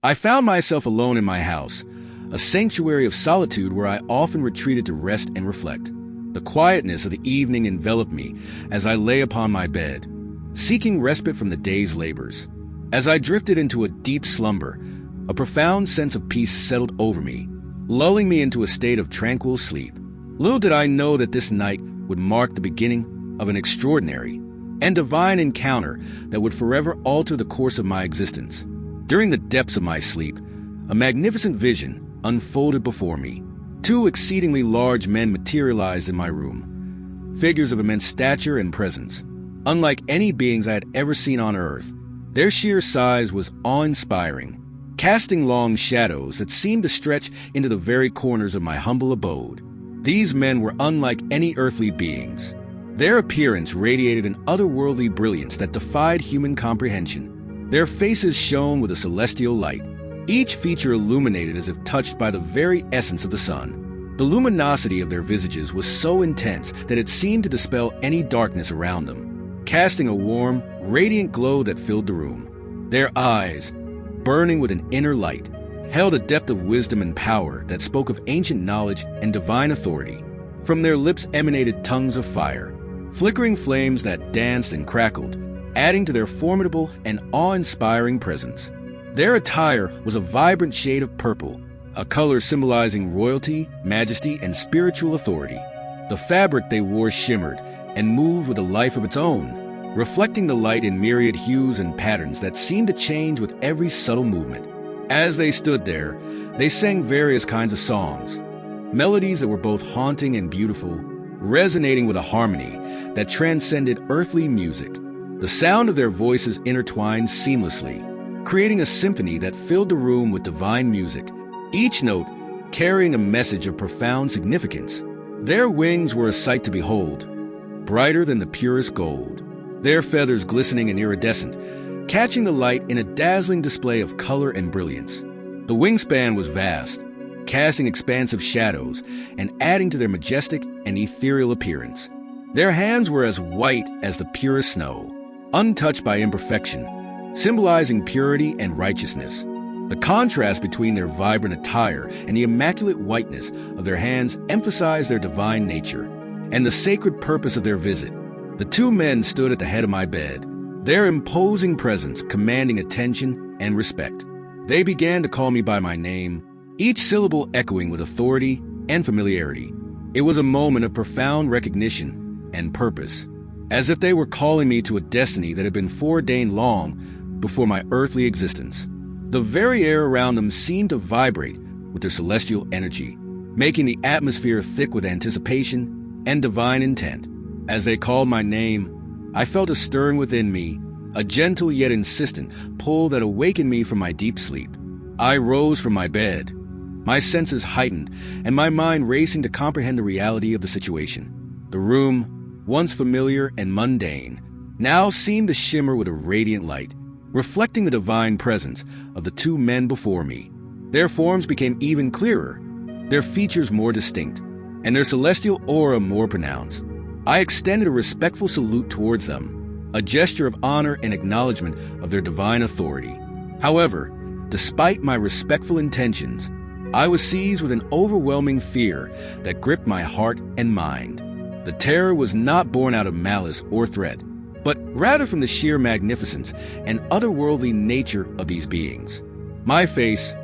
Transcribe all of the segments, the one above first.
I found myself alone in my house, a sanctuary of solitude where I often retreated to rest and reflect. The quietness of the evening enveloped me as I lay upon my bed, seeking respite from the day's labors. As I drifted into a deep slumber, a profound sense of peace settled over me, lulling me into a state of tranquil sleep. Little did I know that this night would mark the beginning of an extraordinary and divine encounter that would forever alter the course of my existence. During the depths of my sleep, a magnificent vision unfolded before me. Two exceedingly large men materialized in my room, figures of immense stature and presence. Unlike any beings I had ever seen on earth, their sheer size was awe-inspiring, casting long shadows that seemed to stretch into the very corners of my humble abode. These men were unlike any earthly beings. Their appearance radiated an otherworldly brilliance that defied human comprehension. Their faces shone with a celestial light, each feature illuminated as if touched by the very essence of the sun. The luminosity of their visages was so intense that it seemed to dispel any darkness around them, casting a warm, radiant glow that filled the room. Their eyes, burning with an inner light, held a depth of wisdom and power that spoke of ancient knowledge and divine authority. From their lips emanated tongues of fire, flickering flames that danced and crackled, adding to their formidable and awe-inspiring presence. Their attire was a vibrant shade of purple, a color symbolizing royalty, majesty, and spiritual authority. The fabric they wore shimmered and moved with a life of its own, reflecting the light in myriad hues and patterns that seemed to change with every subtle movement. As they stood there, they sang various kinds of songs, melodies that were both haunting and beautiful, resonating with a harmony that transcended earthly music. The sound of their voices intertwined seamlessly, creating a symphony that filled the room with divine music, each note carrying a message of profound significance. Their wings were a sight to behold, brighter than the purest gold, their feathers glistening and iridescent, catching the light in a dazzling display of color and brilliance. The wingspan was vast, casting expansive shadows and adding to their majestic and ethereal appearance. Their hands were as white as the purest snow, untouched by imperfection, symbolizing purity and righteousness. The contrast between their vibrant attire and the immaculate whiteness of their hands emphasized their divine nature and the sacred purpose of their visit. The two men stood at the head of my bed, their imposing presence commanding attention and respect. They began to call me by my name, each syllable echoing with authority and familiarity. It was a moment of profound recognition and purpose, as if they were calling me to a destiny that had been foreordained long before my earthly existence. The very air around them seemed to vibrate with their celestial energy, making the atmosphere thick with anticipation and divine intent. As they called my name, I felt a stirring within me, a gentle yet insistent pull that awakened me from my deep sleep. I rose from my bed, my senses heightened and my mind racing to comprehend the reality of the situation. The room, once familiar and mundane, now seemed to shimmer with a radiant light, reflecting the divine presence of the two men before me. Their forms became even clearer, their features more distinct, and their celestial aura more pronounced. I extended a respectful salute towards them, a gesture of honor and acknowledgement of their divine authority. However, despite my respectful intentions, I was seized with an overwhelming fear that gripped my heart and mind. The terror was not born out of malice or threat, but rather from the sheer magnificence and otherworldly nature of these beings. My face,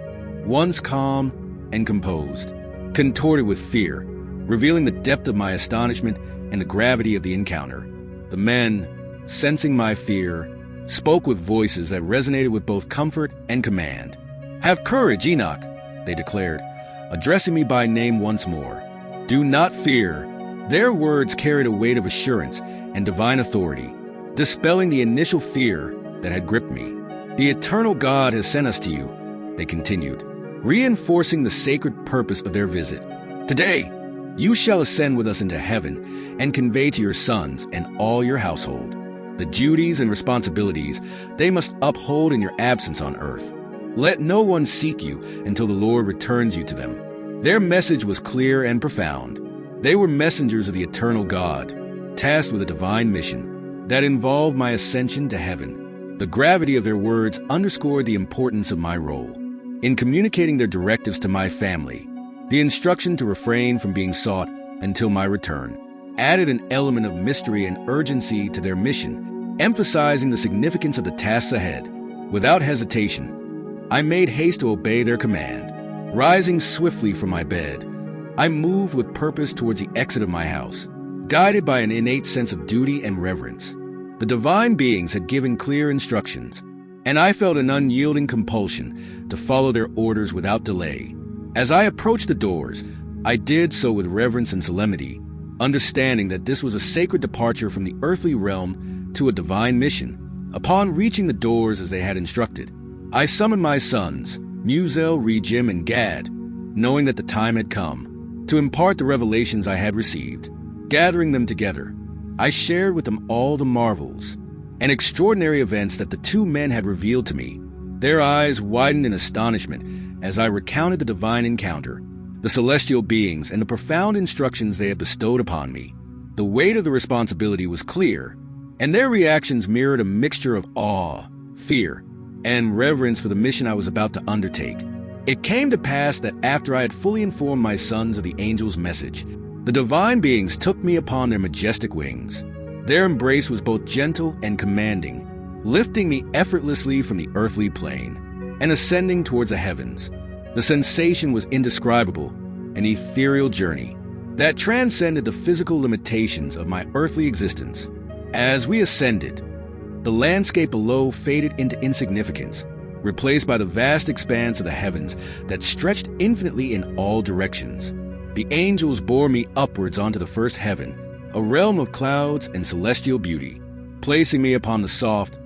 once calm and composed, contorted with fear, revealing the depth of my astonishment and the gravity of the encounter. The men, sensing my fear, spoke with voices that resonated with both comfort and command. "Have courage, Enoch," they declared, addressing me by name once more. "Do not fear." Their words carried a weight of assurance and divine authority, dispelling the initial fear that had gripped me. "The eternal God has sent us to you," they continued, reinforcing the sacred purpose of their visit. "Today, you shall ascend with us into heaven and convey to your sons and all your household the duties and responsibilities they must uphold in your absence on earth. Let no one seek you until the Lord returns you to them." Their message was clear and profound. They were messengers of the eternal God, tasked with a divine mission that involved my ascension to heaven. The gravity of their words underscored the importance of my role. In communicating their directives to my family, the instruction to refrain from being sought until my return added an element of mystery and urgency to their mission, emphasizing the significance of the tasks ahead. Without hesitation, I made haste to obey their command. Rising swiftly from my bed, I moved with purpose towards the exit of my house, guided by an innate sense of duty and reverence. The divine beings had given clear instructions, and I felt an unyielding compulsion to follow their orders without delay. As I approached the doors, I did so with reverence and solemnity, understanding that this was a sacred departure from the earthly realm to a divine mission. Upon reaching the doors as they had instructed, I summoned my sons, Muzel, Regim, and Gad, knowing that the time had come to impart the revelations I had received. Gathering them together, I shared with them all the marvels and extraordinary events that the two men had revealed to me. Their eyes widened in astonishment as I recounted the divine encounter, the celestial beings, and the profound instructions they had bestowed upon me. The weight of the responsibility was clear, and their reactions mirrored a mixture of awe, fear, and reverence for the mission I was about to undertake. It came to pass that after I had fully informed my sons of the angel's message, the divine beings took me upon their majestic wings. Their embrace was both gentle and commanding, lifting me effortlessly from the earthly plane and ascending towards the heavens. The sensation was indescribable, an ethereal journey that transcended the physical limitations of my earthly existence. As we ascended, the landscape below faded into insignificance, replaced by the vast expanse of the heavens that stretched infinitely in all directions. The angels bore me upwards onto the first heaven, a realm of clouds and celestial beauty, placing me upon the soft,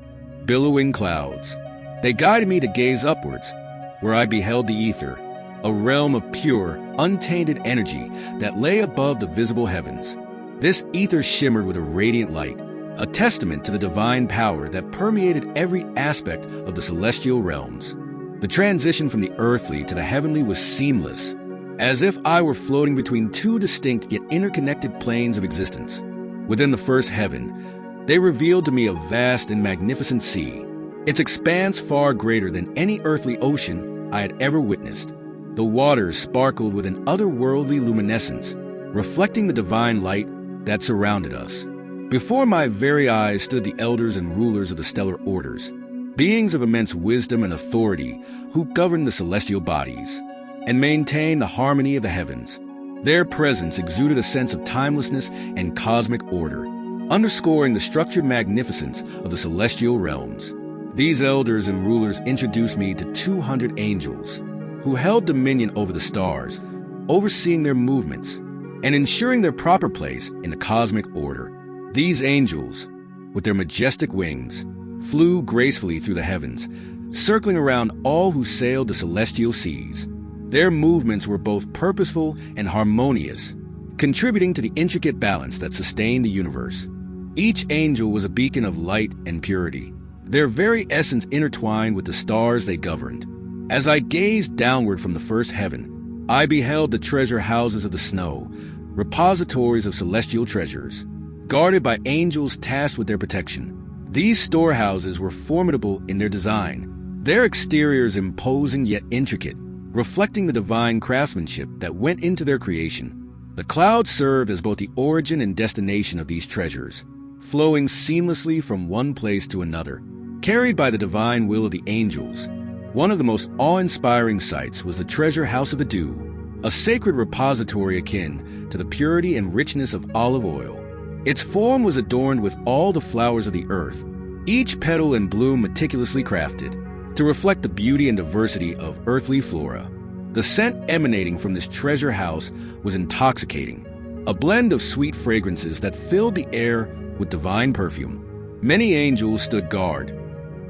billowing clouds. They guided me to gaze upwards, where I beheld the ether, a realm of pure, untainted energy that lay above the visible heavens. This ether shimmered with a radiant light, a testament to the divine power that permeated every aspect of the celestial realms. The transition from the earthly to the heavenly was seamless, as if I were floating between two distinct yet interconnected planes of existence. Within the first heaven, they revealed to me a vast and magnificent sea, its expanse far greater than any earthly ocean I had ever witnessed. The waters sparkled with an otherworldly luminescence, reflecting the divine light that surrounded us. Before my very eyes stood the elders and rulers of the stellar orders, beings of immense wisdom and authority who governed the celestial bodies and maintained the harmony of the heavens. Their presence exuded a sense of timelessness and cosmic order, underscoring the structured magnificence of the celestial realms. These elders and rulers introduced me to 200 angels, who held dominion over the stars, overseeing their movements and ensuring their proper place in the cosmic order. These angels, with their majestic wings, flew gracefully through the heavens, circling around all who sailed the celestial seas. Their movements were both purposeful and harmonious, contributing to the intricate balance that sustained the universe. Each angel was a beacon of light and purity, their very essence intertwined with the stars they governed. As I gazed downward from the first heaven, I beheld the treasure houses of the snow, repositories of celestial treasures, guarded by angels tasked with their protection. These storehouses were formidable in their design, their exteriors imposing yet intricate, reflecting the divine craftsmanship that went into their creation. The clouds served as both the origin and destination of these treasures, flowing seamlessly from one place to another, carried by the divine will of the angels. One of the most awe-inspiring sights was the treasure house of the dew, a sacred repository akin to the purity and richness of olive oil. Its form was adorned with all the flowers of the earth, each petal and bloom meticulously crafted to reflect the beauty and diversity of earthly flora. The scent emanating from this treasure house was intoxicating, a blend of sweet fragrances that filled the air with divine perfume. Many angels stood guard,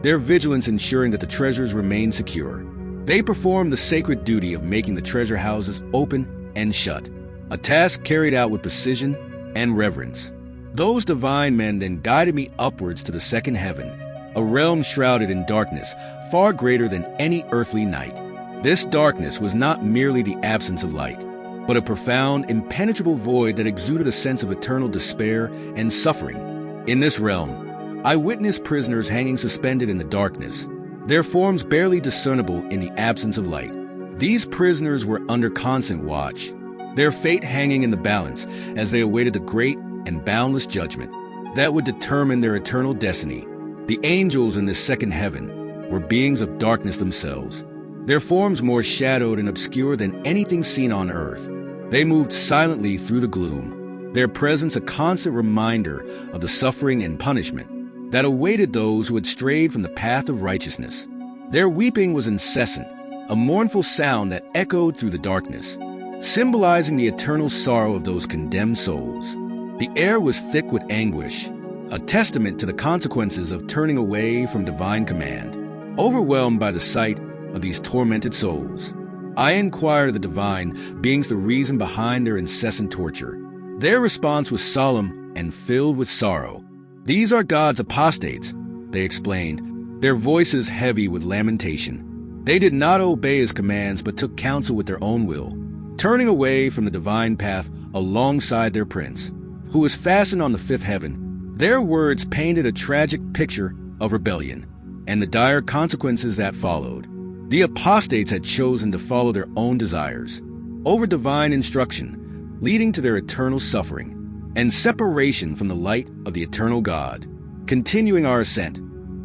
their vigilance ensuring that the treasures remained secure. They performed the sacred duty of making the treasure houses open and shut, a task carried out with precision and reverence. Those divine men then guided me upwards to the second heaven, a realm shrouded in darkness far greater than any earthly night. This darkness was not merely the absence of light, but a profound, impenetrable void that exuded a sense of eternal despair and suffering. In this realm, I witnessed prisoners hanging suspended in the darkness, their forms barely discernible in the absence of light. These prisoners were under constant watch, their fate hanging in the balance as they awaited the great and boundless judgment that would determine their eternal destiny. The angels in this second heaven were beings of darkness themselves, their forms more shadowed and obscure than anything seen on earth. They moved silently through the gloom, their presence a constant reminder of the suffering and punishment that awaited those who had strayed from the path of righteousness. Their weeping was incessant, a mournful sound that echoed through the darkness, symbolizing the eternal sorrow of those condemned souls. The air was thick with anguish, a testament to the consequences of turning away from divine command. Overwhelmed by the sight of these tormented souls, I inquired of the divine beings the reason behind their incessant torture. Their response was solemn and filled with sorrow. "These are God's apostates," they explained, their voices heavy with lamentation. They did not obey his commands but took counsel with their own will, turning away from the divine path alongside their prince, who was fastened on the fifth heaven. Their words painted a tragic picture of rebellion and the dire consequences that followed. The apostates had chosen to follow their own desires over divine instruction, leading to their eternal suffering and separation from the light of the eternal God. Continuing our ascent,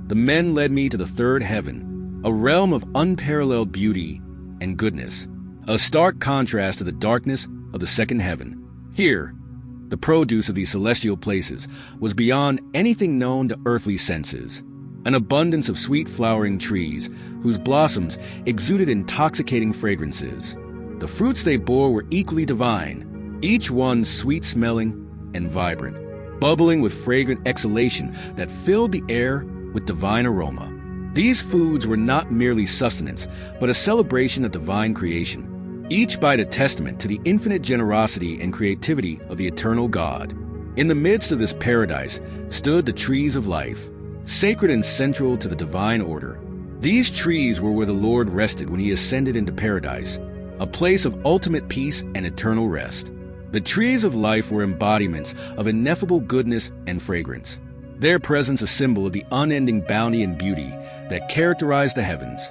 the men led me to the third heaven, a realm of unparalleled beauty and goodness, a stark contrast to the darkness of the second heaven. Here, the produce of these celestial places was beyond anything known to earthly senses. An abundance of sweet flowering trees whose blossoms exuded intoxicating fragrances. The fruits they bore were equally divine, each one sweet-smelling and vibrant, bubbling with fragrant exhalation that filled the air with divine aroma. These foods were not merely sustenance, but a celebration of divine creation, each bite a testament to the infinite generosity and creativity of the eternal God. In the midst of this paradise stood the trees of life, sacred and central to the divine order. These trees were where the Lord rested when he ascended into paradise, a place of ultimate peace and eternal rest. The trees of life were embodiments of ineffable goodness and fragrance, their presence a symbol of the unending bounty and beauty that characterized the heavens,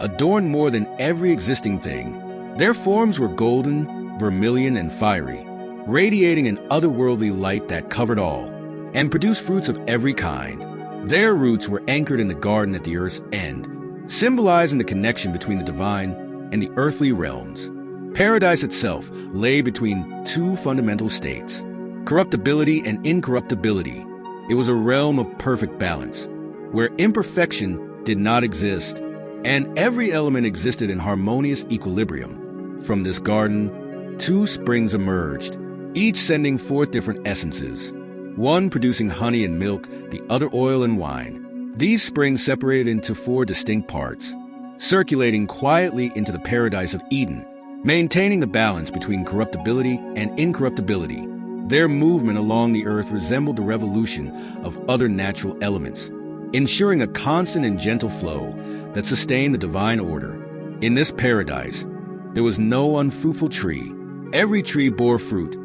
adorned more than every existing thing. Their forms were golden, vermilion, and fiery, radiating an otherworldly light that covered all, and produced fruits of every kind. Their roots were anchored in the garden at the earth's end, symbolizing the connection between the divine and the earthly realms. Paradise itself lay between two fundamental states, corruptibility and incorruptibility. It was a realm of perfect balance, where imperfection did not exist, and every element existed in harmonious equilibrium. From this garden, two springs emerged, each sending forth different essences, one producing honey and milk, the other oil and wine. These springs separated into four distinct parts, circulating quietly into the paradise of Eden, maintaining the balance between corruptibility and incorruptibility. Their movement along the earth resembled the revolution of other natural elements, ensuring a constant and gentle flow that sustained the divine order. In this paradise, there was no unfruitful tree. Every tree bore fruit,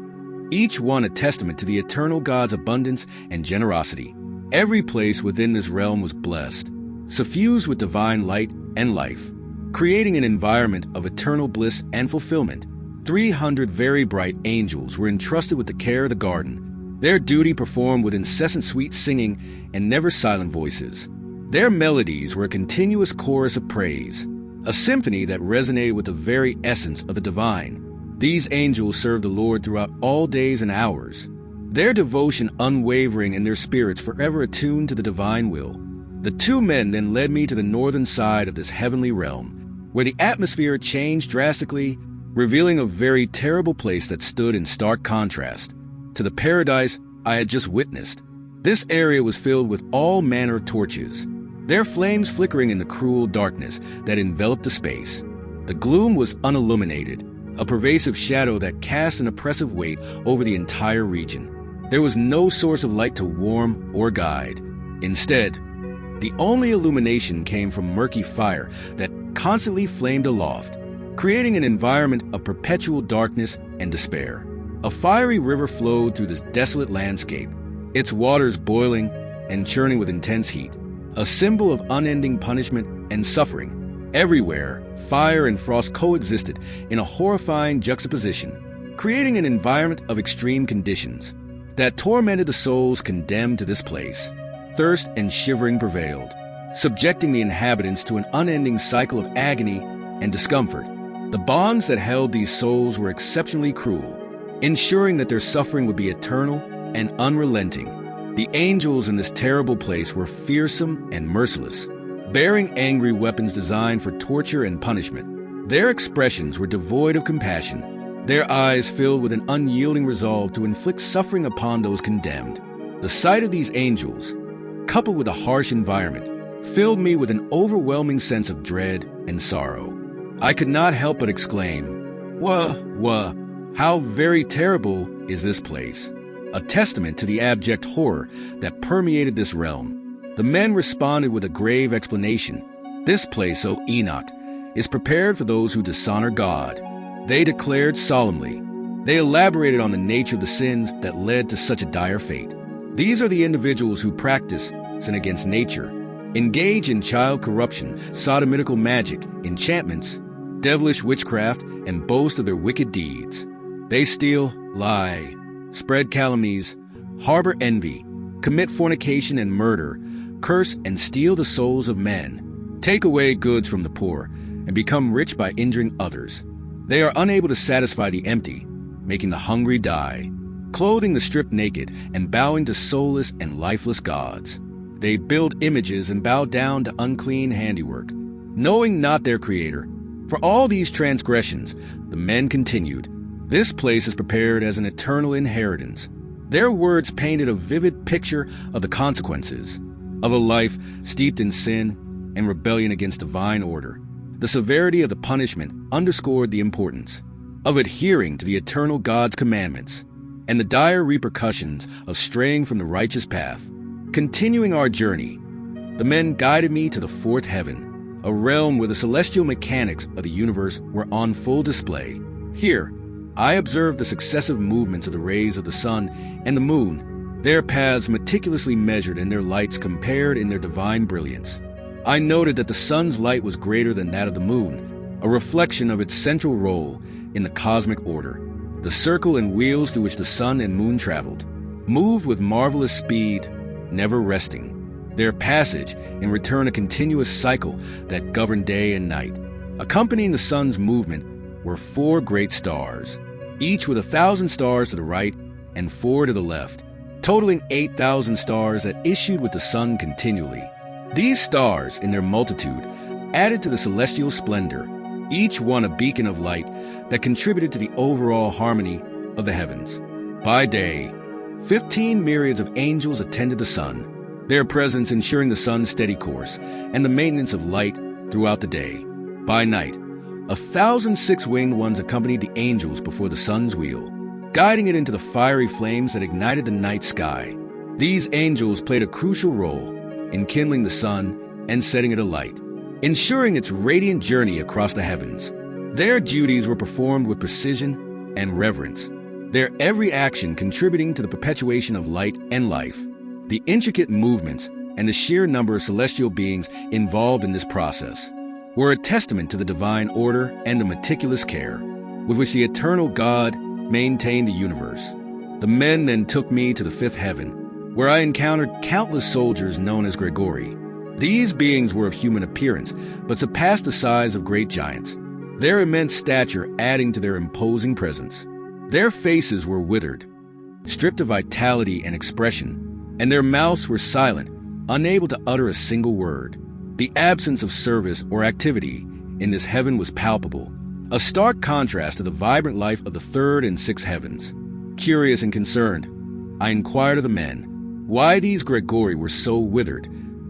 each one a testament to the eternal God's abundance and generosity. Every place within this realm was blessed, suffused with divine light and life, creating an environment of eternal bliss and fulfillment. 300 very bright angels were entrusted with the care of the garden, their duty performed with incessant sweet singing and never silent voices. Their melodies were a continuous chorus of praise, a symphony that resonated with the very essence of the divine. These angels served the Lord throughout all days and hours, their devotion unwavering and their spirits forever attuned to the divine will. The two men then led me to the northern side of this heavenly realm, where the atmosphere changed drastically, revealing a very terrible place that stood in stark contrast to the paradise I had just witnessed. This area was filled with all manner of torches, their flames flickering in the cruel darkness that enveloped the space. The gloom was unilluminated, a pervasive shadow that cast an oppressive weight over the entire region. There was no source of light to warm or guide. Instead, the only illumination came from murky fire that constantly flamed aloft, creating an environment of perpetual darkness and despair. A fiery river flowed through this desolate landscape, its waters boiling and churning with intense heat. a symbol of unending punishment and suffering. Everywhere, fire and frost coexisted in a horrifying juxtaposition, creating an environment of extreme conditions that tormented the souls condemned to this place. Thirst and shivering prevailed, subjecting the inhabitants to an unending cycle of agony and discomfort. The bonds that held these souls were exceptionally cruel, ensuring that their suffering would be eternal and unrelenting. The angels in this terrible place were fearsome and merciless, bearing angry weapons designed for torture and punishment. Their expressions were devoid of compassion, their eyes filled with an unyielding resolve to inflict suffering upon those condemned. The sight of these angels, coupled with a harsh environment, filled me with an overwhelming sense of dread and sorrow. I could not help but exclaim, "Wah, how very terrible is this place," a testament to the abject horror that permeated this realm. The men responded with a grave explanation. "This place, O Enoch, is prepared for those who dishonor God," they declared solemnly. They elaborated on the nature of the sins that led to such a dire fate. These are the individuals who practice sin against nature, engage in child corruption, sodomitical magic, enchantments, devilish witchcraft, and boast of their wicked deeds. They steal, lie, spread calumnies, harbor envy, commit fornication and murder, curse and steal the souls of men, take away goods from the poor, and become rich by injuring others. They are unable to satisfy the empty, making the hungry die, clothing the stripped naked, and bowing to soulless and lifeless gods. They build images and bow down to unclean handiwork, knowing not their Creator. For all these transgressions, the men continued, "This place is prepared as an eternal inheritance." Their words painted a vivid picture of the consequences of a life steeped in sin and rebellion against divine order. The severity of the punishment underscored the importance of adhering to the eternal God's commandments and the dire repercussions of straying from the righteous path. Continuing our journey, the men guided me to the fourth heaven, a realm where the celestial mechanics of the universe were on full display. Here, I observed the successive movements of the rays of the sun and the moon, their paths meticulously measured and their lights compared in their divine brilliance. I noted that the sun's light was greater than that of the moon, a reflection of its central role in the cosmic order. The circle and wheels through which the sun and moon traveled moved with marvelous speed, never resting. Their passage in return a continuous cycle that governed day and night. Accompanying the sun's movement were 4 great stars, each with 1,000 stars to the right and 4 to the left, totaling 8,000 stars that issued with the sun continually. These stars, in their multitude, added to the celestial splendor, each one a beacon of light that contributed to the overall harmony of the heavens. By day, 15 myriads of angels attended the sun, their presence ensuring the sun's steady course and the maintenance of light throughout the day. By night, 1,000 six-winged ones accompanied the angels before the sun's wheel, guiding it into the fiery flames that ignited the night sky. These angels played a crucial role in kindling the sun and setting it alight, ensuring its radiant journey across the heavens. Their duties were performed with precision and reverence, their every action contributing to the perpetuation of light and life. The intricate movements and the sheer number of celestial beings involved in this process were a testament to the divine order and the meticulous care with which the eternal God maintained the universe. The men then took me to the fifth heaven, where I encountered countless soldiers known as Gregorii. These beings were of human appearance, but surpassed the size of great giants, their immense stature adding to their imposing presence. Their faces were withered, stripped of vitality and expression, and their mouths were silent, unable to utter a single word. The absence of service or activity in this heaven was palpable, a stark contrast to the vibrant life of the third and sixth heavens. Curious and concerned, I inquired of the men why these Gregorii were so withered,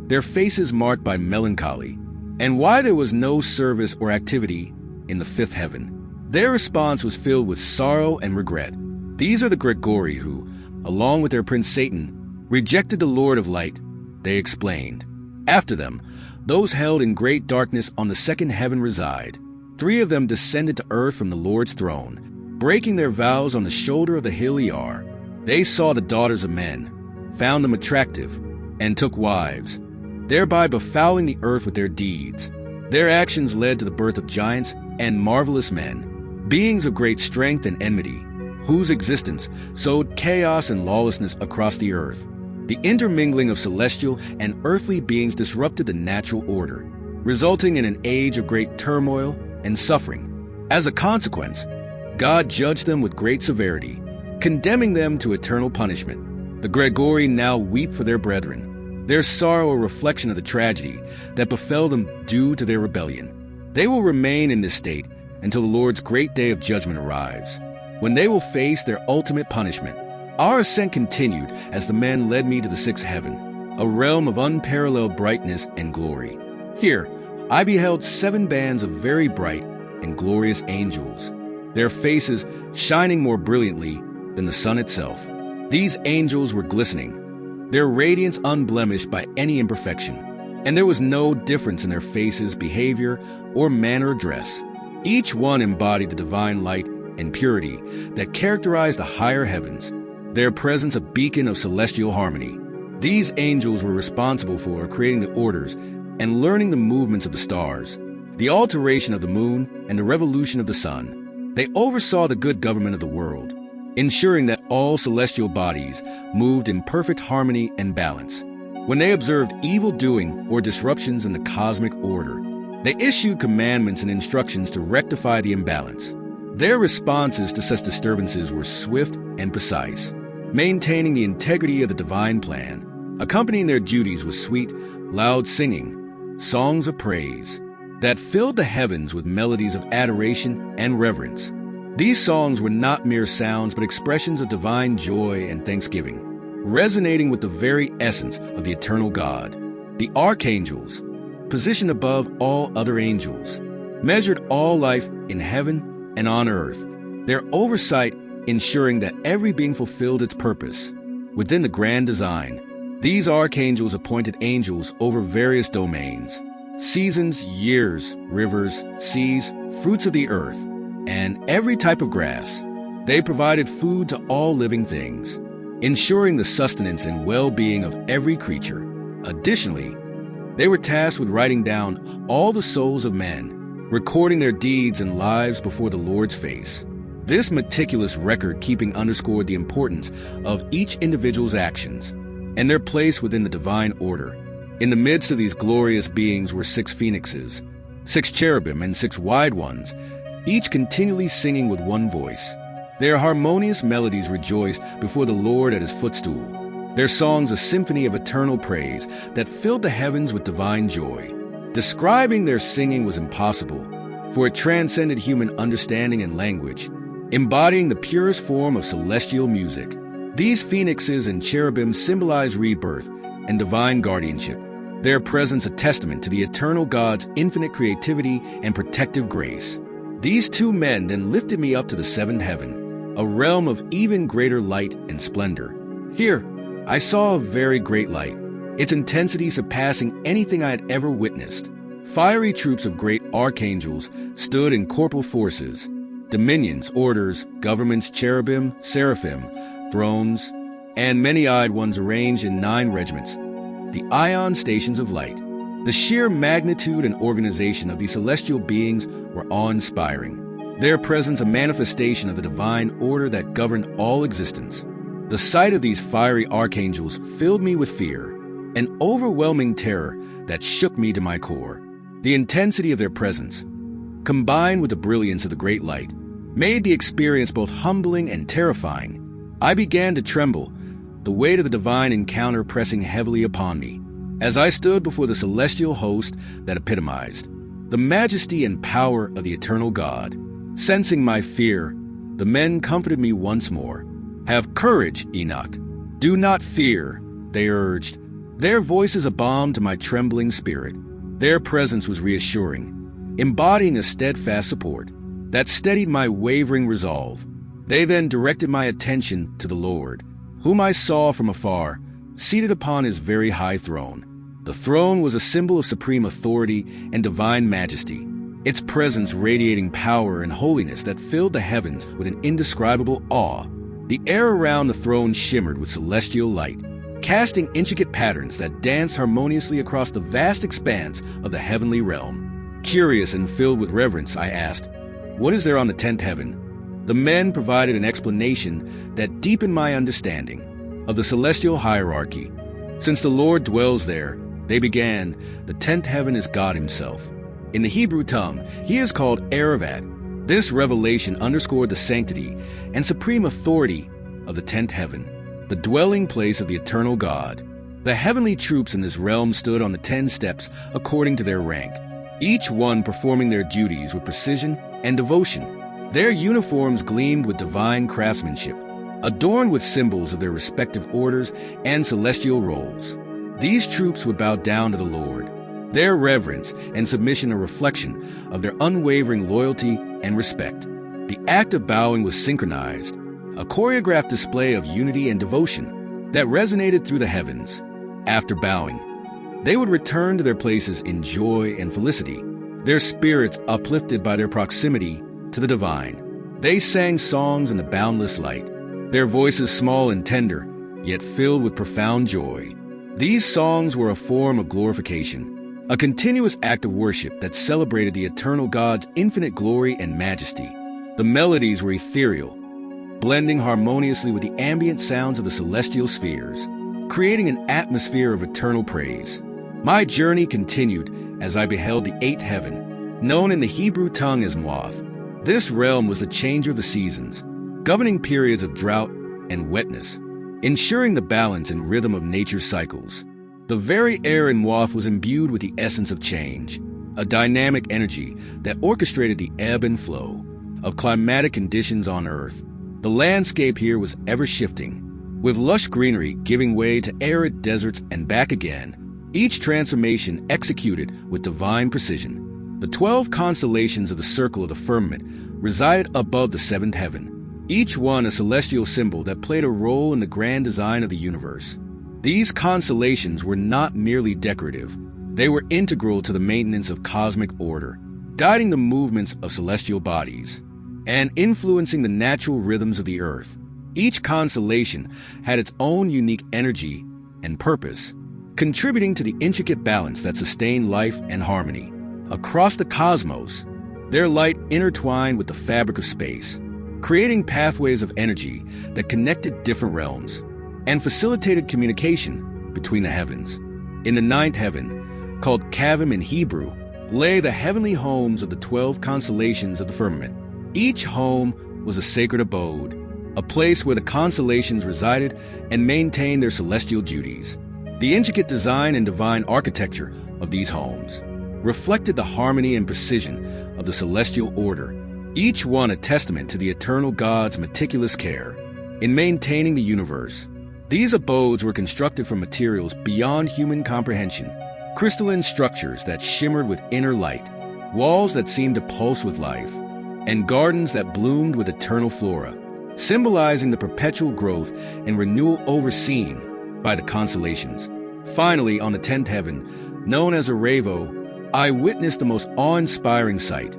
their faces marked by melancholy, and why there was no service or activity in the fifth heaven. Their response was filled with sorrow and regret. These are the Gregorii who, along with their prince Satan, rejected the Lord of Light, they explained. After them, those held in great darkness on the second heaven reside. 3 of them descended to earth from the Lord's throne, breaking their vows on the shoulder of the hill They saw the daughters of men, found them attractive, and took wives. thereby befouling the earth with their deeds. Their actions led to the birth of giants and marvelous men, beings of great strength and enmity, whose existence sowed chaos and lawlessness across the earth. The intermingling of celestial and earthly beings disrupted the natural order, resulting in an age of great turmoil and suffering. As a consequence, God judged them with great severity, condemning them to eternal punishment. The Gregori now weep for their brethren, their sorrow a reflection of the tragedy that befell them due to their rebellion. They will remain in this state until the Lord's great day of judgment arrives, when they will face their ultimate punishment. Our ascent continued as the men led me to the sixth heaven, a realm of unparalleled brightness and glory. Here, I beheld 7 bands of very bright and glorious angels, their faces shining more brilliantly than the sun itself. These angels were glistening, their radiance unblemished by any imperfection, and there was no difference in their faces, behavior, or manner of dress. Each one embodied the divine light and purity that characterized the higher heavens, their presence a beacon of celestial harmony. These angels were responsible for creating the orders and learning the movements of the stars, the alteration of the moon, and the revolution of the sun. They oversaw the good government of the world, ensuring that all celestial bodies moved in perfect harmony and balance. When they observed evil doing or disruptions in the cosmic order, they issued commandments and instructions to rectify the imbalance. Their responses to such disturbances were swift and precise, maintaining the integrity of the divine plan. Accompanying their duties was sweet, loud singing, songs of praise that filled the heavens with melodies of adoration and reverence. These songs were not mere sounds, but expressions of divine joy and thanksgiving, resonating with the very essence of the eternal God. The archangels, positioned above all other angels, measured all life in heaven and on earth, their oversight ensuring that every being fulfilled its purpose within the grand design. These archangels appointed angels over various domains: seasons, years, rivers, seas, fruits of the earth, and every type of grass. They provided food to all living things, ensuring the sustenance and well-being of every creature. Additionally, they were tasked with writing down all the souls of men, recording their deeds and lives before the Lord's face. This meticulous record-keeping underscored the importance of each individual's actions and their place within the divine order. In the midst of these glorious beings were 6 phoenixes, 6 cherubim, and 6 wide ones, each continually singing with one voice. Their harmonious melodies rejoiced before the Lord at his footstool, their songs a symphony of eternal praise that filled the heavens with divine joy. Describing their singing was impossible, for it transcended human understanding and language, embodying the purest form of celestial music. These phoenixes and cherubim symbolize rebirth and divine guardianship, their presence a testament to the eternal God's infinite creativity and protective grace. These 2 men then lifted me up to the 7th heaven, a realm of even greater light and splendor. Here, I saw a very great light, its intensity surpassing anything I had ever witnessed. Fiery troops of great archangels stood in corporal forces, dominions, orders, governments, cherubim, seraphim, thrones, and many-eyed ones arranged in 9 regiments, the ion stations of light. The sheer magnitude and organization of these celestial beings were awe-inspiring, their presence a manifestation of the divine order that governed all existence. The sight of these fiery archangels filled me with fear, an overwhelming terror that shook me to my core. The intensity of their presence, combined with the brilliance of the great light, made the experience both humbling and terrifying. I began to tremble, the weight of the divine encounter pressing heavily upon me, as I stood before the celestial host that epitomized the majesty and power of the eternal God. Sensing my fear, the men comforted me once more. "Have courage, Enoch. Do not fear," they urged, their voices a balm to my trembling spirit. Their presence was reassuring, embodying a steadfast support that steadied my wavering resolve. They then directed my attention to the Lord, whom I saw from afar, seated upon his very high throne. The throne was a symbol of supreme authority and divine majesty, its presence radiating power and holiness that filled the heavens with an indescribable awe. The air around the throne shimmered with celestial light, casting intricate patterns that danced harmoniously across the vast expanse of the heavenly realm. Curious and filled with reverence, I asked, "What is there on the 10th heaven?" The men provided an explanation that deepened my understanding of the celestial hierarchy. Since the Lord dwells there, they began, the 10th heaven is God himself. In the Hebrew tongue, he is called revered. This revelation underscored the sanctity and supreme authority of the 10th heaven, the dwelling place of the eternal God. The heavenly troops in this realm stood on the 10 steps according to their rank, each one performing their duties with precision and devotion. Their uniforms gleamed with divine craftsmanship, adorned with symbols of their respective orders and celestial roles. These troops would bow down to the Lord, their reverence and submission a reflection of their unwavering loyalty and respect. The act of bowing was synchronized, a choreographed display of unity and devotion that resonated through the heavens. After bowing, they would return to their places in joy and felicity, their spirits uplifted by their proximity to the divine. They sang songs in the boundless light, their voices small and tender, yet filled with profound joy. These songs were a form of glorification, a continuous act of worship that celebrated the eternal God's infinite glory and majesty. The melodies were ethereal, blending harmoniously with the ambient sounds of the celestial spheres, creating an atmosphere of eternal praise. My journey continued as I beheld the 8th heaven, known in the Hebrew tongue as Moath. This realm was the changer of the seasons, governing periods of drought and wetness, ensuring the balance and rhythm of nature's cycles. The very air in Moath was imbued with the essence of change, a dynamic energy that orchestrated the ebb and flow of climatic conditions on Earth. The landscape here was ever-shifting, with lush greenery giving way to arid deserts and back again, each transformation executed with divine precision. The 12 constellations of the circle of the firmament resided above the 7th heaven, each one a celestial symbol that played a role in the grand design of the universe. These constellations were not merely decorative. They were integral to the maintenance of cosmic order, guiding the movements of celestial bodies and influencing the natural rhythms of the earth. Each constellation had its own unique energy and purpose, contributing to the intricate balance that sustained life and harmony. Across the cosmos, their light intertwined with the fabric of space, creating pathways of energy that connected different realms and facilitated communication between the heavens. In the 9th heaven, called Kavim in Hebrew, lay the heavenly homes of the 12 constellations of the firmament. Each home was a sacred abode, a place where the constellations resided and maintained their celestial duties. The intricate design and divine architecture of these homes reflected the harmony and precision of the celestial order, each one a testament to the eternal God's meticulous care in maintaining the universe. These abodes were constructed from materials beyond human comprehension, crystalline structures that shimmered with inner light, walls that seemed to pulse with life, and gardens that bloomed with eternal flora, symbolizing the perpetual growth and renewal overseen by the constellations. Finally, on the 10th heaven, known as a revered, I witnessed the most awe-inspiring sight,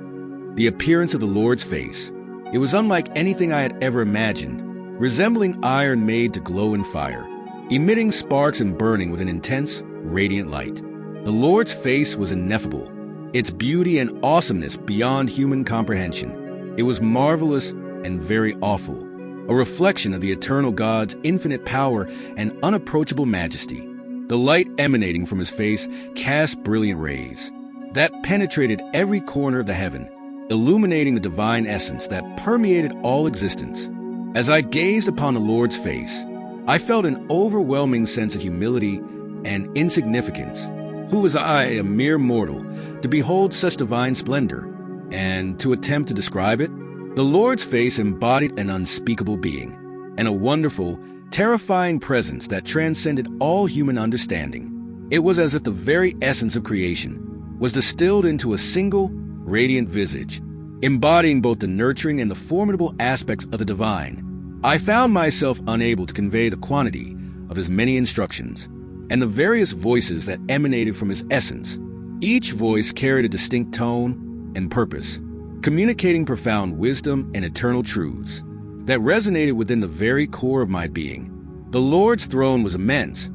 the appearance of the Lord's face. It was unlike anything I had ever imagined, resembling iron made to glow in fire, emitting sparks and burning with an intense, radiant light. The Lord's face was ineffable, its beauty and awesomeness beyond human comprehension. It was marvelous and very awful, a reflection of the eternal God's infinite power and unapproachable majesty. The light emanating from his face cast brilliant rays that penetrated every corner of the heaven, illuminating the divine essence that permeated all existence. As I gazed upon the Lord's face, I felt an overwhelming sense of humility and insignificance. Who was I, a mere mortal, to behold such divine splendor, and to attempt to describe it? The Lord's face embodied an unspeakable being, and a wonderful, terrifying presence that transcended all human understanding. It was as if the very essence of creation was distilled into a single, radiant visage, embodying both the nurturing and the formidable aspects of the divine. I found myself unable to convey the quantity of his many instructions and the various voices that emanated from his essence. Each voice carried a distinct tone and purpose, communicating profound wisdom and eternal truths that resonated within the very core of my being. The Lord's throne was immense,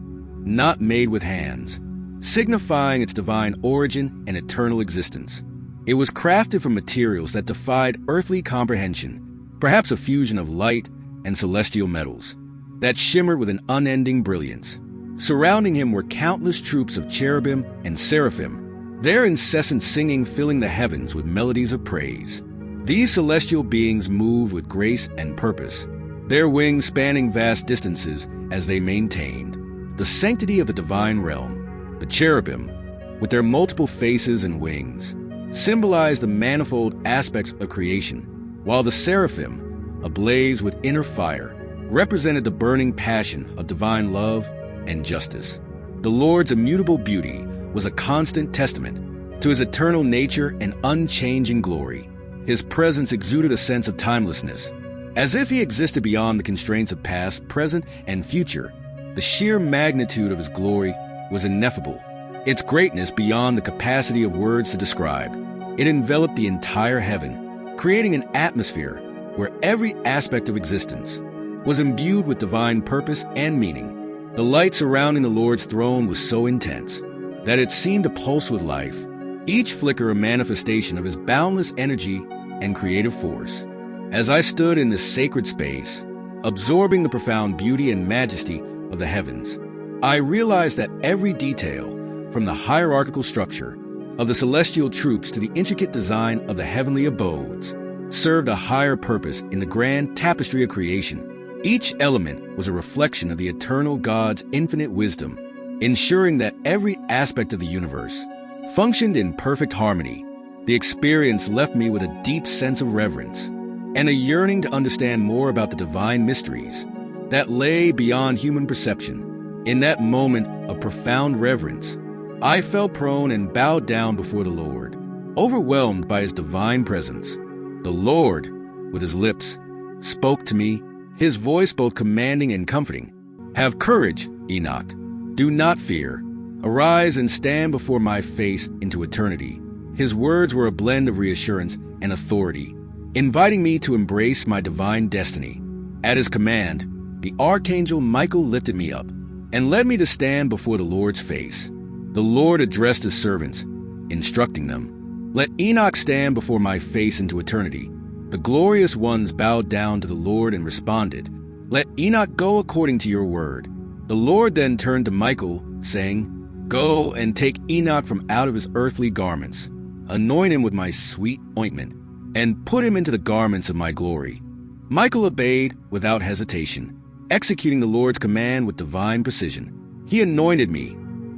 not made with hands, signifying its divine origin and eternal existence. It was crafted from materials that defied earthly comprehension, perhaps a fusion of light and celestial metals that shimmered with an unending brilliance. Surrounding him were countless troops of cherubim and seraphim, their incessant singing filling the heavens with melodies of praise. These celestial beings moved with grace and purpose, their wings spanning vast distances as they maintained the sanctity of the divine realm. The cherubim, with their multiple faces and wings, symbolized the manifold aspects of creation, while the seraphim, ablaze with inner fire, represented the burning passion of divine love and justice. The Lord's immutable beauty was a constant testament to his eternal nature and unchanging glory. His presence exuded a sense of timelessness, as if he existed beyond the constraints of past, present, and future. The sheer magnitude of his glory was ineffable, its greatness beyond the capacity of words to describe. It enveloped the entire heaven, creating an atmosphere where every aspect of existence was imbued with divine purpose and meaning. The light surrounding the Lord's throne was so intense that it seemed to pulse with life, each flicker a manifestation of his boundless energy and creative force. As I stood in this sacred space, absorbing the profound beauty and majesty of the heavens, I realized that every detail, from the hierarchical structure of the celestial troops to the intricate design of the heavenly abodes, served a higher purpose in the grand tapestry of creation. Each element was a reflection of the eternal God's infinite wisdom, ensuring that every aspect of the universe functioned in perfect harmony. The experience left me with a deep sense of reverence and a yearning to understand more about the divine mysteries that lay beyond human perception. In that moment of profound reverence, I fell prone and bowed down before the Lord, overwhelmed by his divine presence. The Lord, with his lips, spoke to me, his voice both commanding and comforting. "Have courage, Enoch. Do not fear. Arise and stand before my face into eternity." His words were a blend of reassurance and authority, inviting me to embrace my divine destiny. At his command, the archangel Michael lifted me up and led me to stand before the Lord's face. The Lord addressed his servants, instructing them, "Let Enoch stand before my face into eternity." The glorious ones bowed down to the Lord and responded, "Let Enoch go according to your word." The Lord then turned to Michael, saying, "Go and take Enoch from out of his earthly garments, anoint him with my sweet ointment, and put him into the garments of my glory." Michael obeyed without hesitation, executing the Lord's command with divine precision. He anointed me,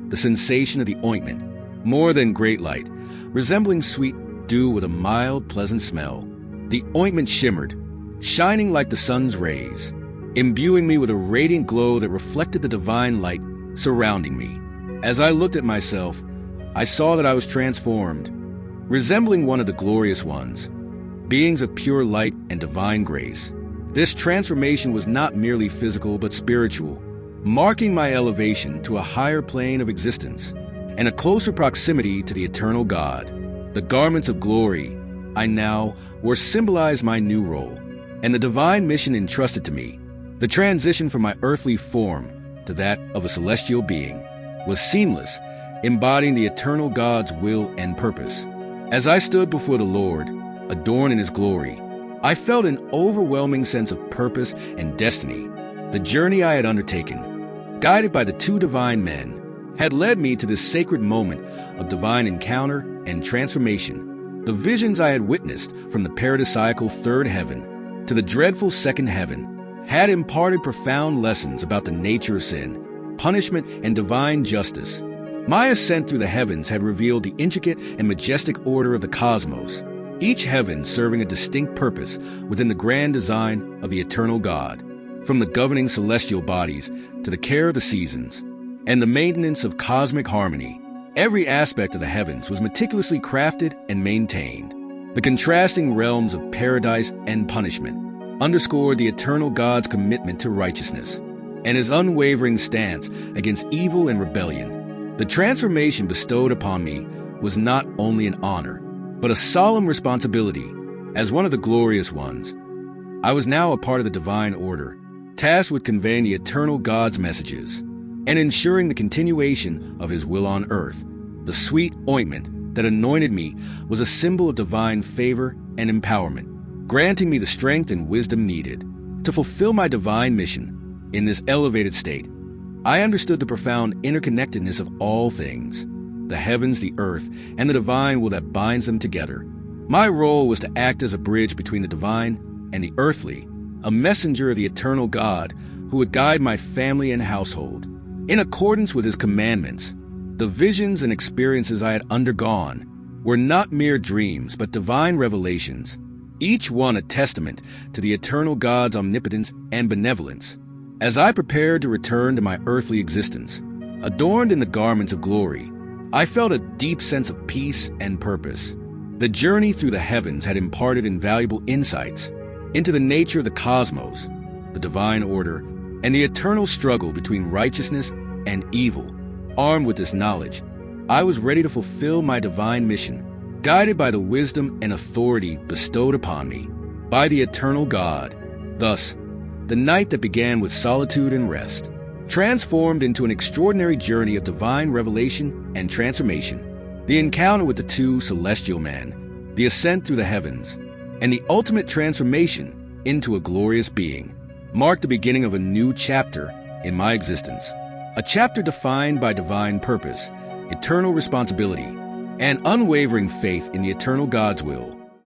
the sensation of the ointment, more than great light, resembling sweet dew with a mild, pleasant smell. The ointment shimmered, shining like the sun's rays, imbuing me with a radiant glow that reflected the divine light surrounding me. As I looked at myself, I saw that I was transformed, resembling one of the glorious ones, beings of pure light and divine grace. This transformation was not merely physical but spiritual, marking my elevation to a higher plane of existence and a closer proximity to the eternal God. The garments of glory I now wore symbolized my new role and the divine mission entrusted to me. The transition from my earthly form to that of a celestial being was seamless, embodying the eternal God's will and purpose. As I stood before the Lord, adorned in his glory, I felt an overwhelming sense of purpose and destiny. The journey I had undertaken, guided by the two divine men, had led me to this sacred moment of divine encounter and transformation. The visions I had witnessed from the paradisiacal third heaven to the dreadful second heaven had imparted profound lessons about the nature of sin, punishment, and divine justice. My ascent through the heavens had revealed the intricate and majestic order of the cosmos, each heaven serving a distinct purpose within the grand design of the eternal God. From the governing celestial bodies to the care of the seasons and the maintenance of cosmic harmony, every aspect of the heavens was meticulously crafted and maintained. The contrasting realms of paradise and punishment underscored the eternal God's commitment to righteousness and his unwavering stance against evil and rebellion. The transformation bestowed upon me was not only an honor, but a solemn responsibility. As one of the glorious ones, I was now a part of the divine order, tasked with conveying the eternal God's messages. and ensuring the continuation of his will on earth. The sweet ointment that anointed me was a symbol of divine favor and empowerment, granting me the strength and wisdom needed to fulfill my divine mission. In this elevated state, I understood the profound interconnectedness of all things, the heavens, the earth, and the divine will that binds them together. My role was to act as a bridge between the divine and the earthly, a messenger of the eternal God who would guide my family and household. In accordance with his commandments, the visions and experiences I had undergone were not mere dreams, but divine revelations, each one a testament to the eternal God's omnipotence and benevolence. As I prepared to return to my earthly existence, adorned in the garments of glory, I felt a deep sense of peace and purpose. The journey through the heavens had imparted invaluable insights into the nature of the cosmos, the divine order, and the eternal struggle between righteousness and evil. Armed with this knowledge, I was ready to fulfill my divine mission, guided by the wisdom and authority bestowed upon me by the eternal God. Thus, the night that began with solitude and rest transformed into an extraordinary journey of divine revelation and transformation. The encounter with the two celestial men, the ascent through the heavens, and the ultimate transformation into a glorious being marked the beginning of a new chapter in my existence, a chapter defined by divine purpose, eternal responsibility, and unwavering faith in the eternal God's will.